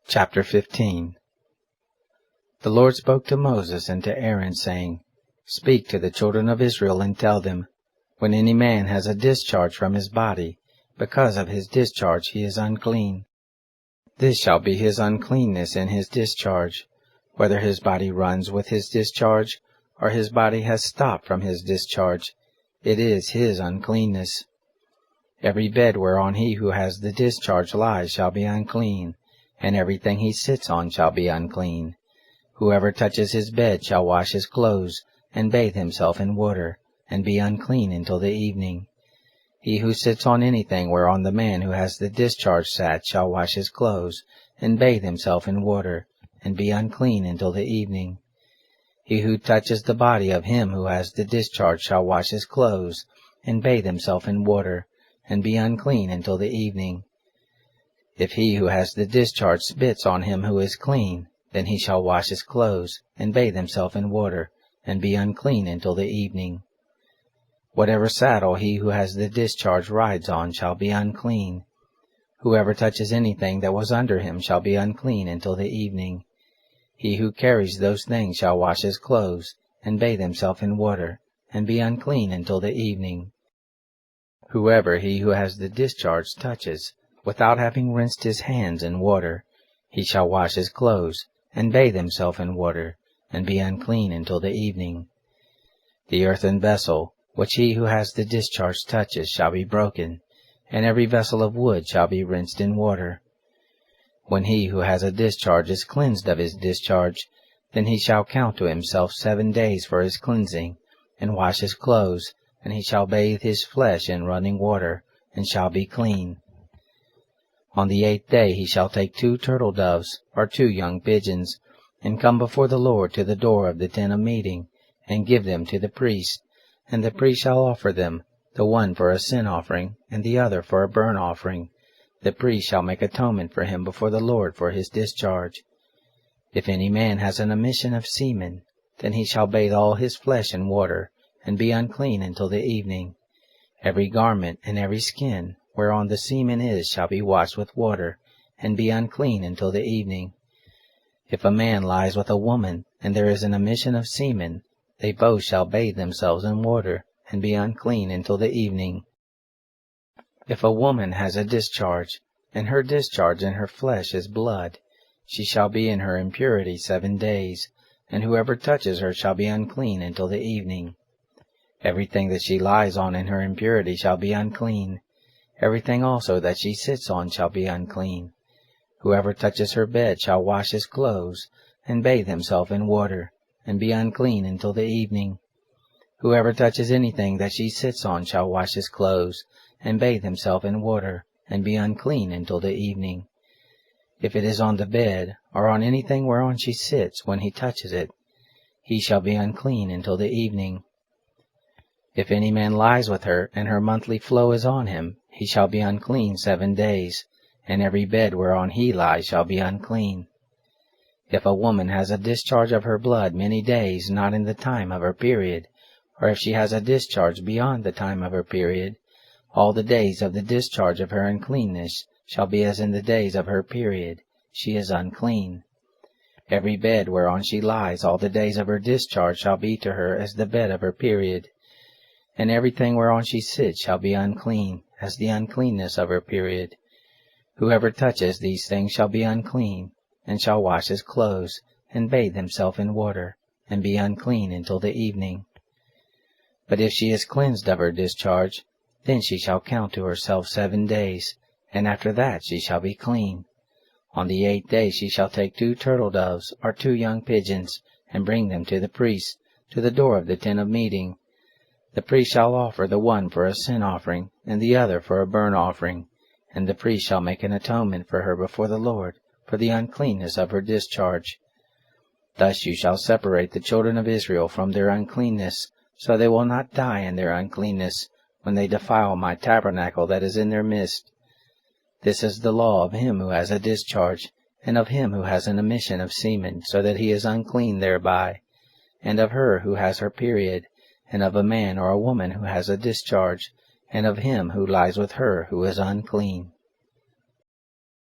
Chapter 15. The Lord spoke to Moses and to Aaron, saying, Speak to the children of Israel and tell them, when any man has a discharge from his body, because of his discharge he is unclean. This shall be his uncleanness in his discharge, whether his body runs with his discharge, or his body has stopped from his discharge. It is his uncleanness. Every bed whereon he who has the discharge lies shall be unclean, and everything he sits on shall be unclean. Whoever touches his bed shall wash his clothes, and bathe himself in water, and be unclean until the evening. He who sits on anything whereon the man who has the discharge sat shall wash his clothes, and bathe himself in water, and be unclean until the evening. He who touches the body of him who has the discharge shall wash his clothes, and bathe himself in water, and be unclean until the evening. If he who has the discharge spits on him who is clean, then he shall wash his clothes, and bathe himself in water, and be unclean until the evening. Whatever saddle he who has the discharge rides on shall be unclean. Whoever touches anything that was under him shall be unclean until the evening. He who carries those things shall wash his clothes, and bathe himself in water, and be unclean until the evening. Whoever he who has the discharge touches, without having rinsed his hands in water, he shall wash his clothes, and bathe himself in water, and be unclean until the evening. The earthen vessel, which he who has the discharge touches, shall be broken, and every vessel of wood shall be rinsed in water. When he who has a discharge is cleansed of his discharge, then he shall count to himself 7 days for his cleansing, and wash his clothes, and he shall bathe his flesh in running water, and shall be clean. On the 8th day he shall take 2 turtle doves, or 2 young pigeons, and come before the Lord to the door of the tent of meeting, and give them to the priest, and the priest shall offer them, the one for a sin offering, and the other for a burnt offering. The priest shall make atonement for him before the Lord for his discharge. If any man has an emission of semen, then he shall bathe all his flesh in water, and be unclean until the evening. Every garment and every skin, whereon the semen is, shall be washed with water, and be unclean until the evening. If a man lies with a woman, and there is an emission of semen, they both shall bathe themselves in water, and be unclean until the evening. If a woman has a discharge, and her discharge in her flesh is blood, she shall be in her impurity 7 days, and whoever touches her shall be unclean until the evening. Everything that she lies on in her impurity shall be unclean. Everything also that she sits on shall be unclean. Whoever touches her bed shall wash his clothes, and bathe himself in water, and be unclean until the evening. Whoever touches anything that she sits on shall wash his clothes, and bathe himself in water, and be unclean until the evening. If it is on the bed, or on anything whereon she sits when he touches it, he shall be unclean until the evening. If any man lies with her, and her monthly flow is on him, he shall be unclean 7 days, and every bed whereon he lies shall be unclean. If a woman has a discharge of her blood many days not in the time of her period, or if she has a discharge beyond the time of her period, all the days of the discharge of her uncleanness shall be as in the days of her period. She is unclean. Every bed whereon she lies all the days of her discharge shall be to her as the bed of her period. And everything whereon she sits shall be unclean, as the uncleanness of her period. Whoever touches these things shall be unclean, and shall wash his clothes, and bathe himself in water, and be unclean until the evening. But if she is cleansed of her discharge, then she shall count to herself 7 days, and after that she shall be clean. On the 8th day she shall take 2 turtle doves, or 2 young pigeons, and bring them to the priest, to the door of the tent of meeting. The priest shall offer the one for a sin offering, and the other for a burnt offering, and the priest shall make an atonement for her before the Lord, for the uncleanness of her discharge. Thus you shall separate the children of Israel from their uncleanness, so they will not die in their uncleanness, when they defile my tabernacle that is in their midst. This is the law of him who has a discharge, and of him who has an emission of semen, so that he is unclean thereby, and of her who has her period, and of a man or a woman who has a discharge, and of him who lies with her who is unclean.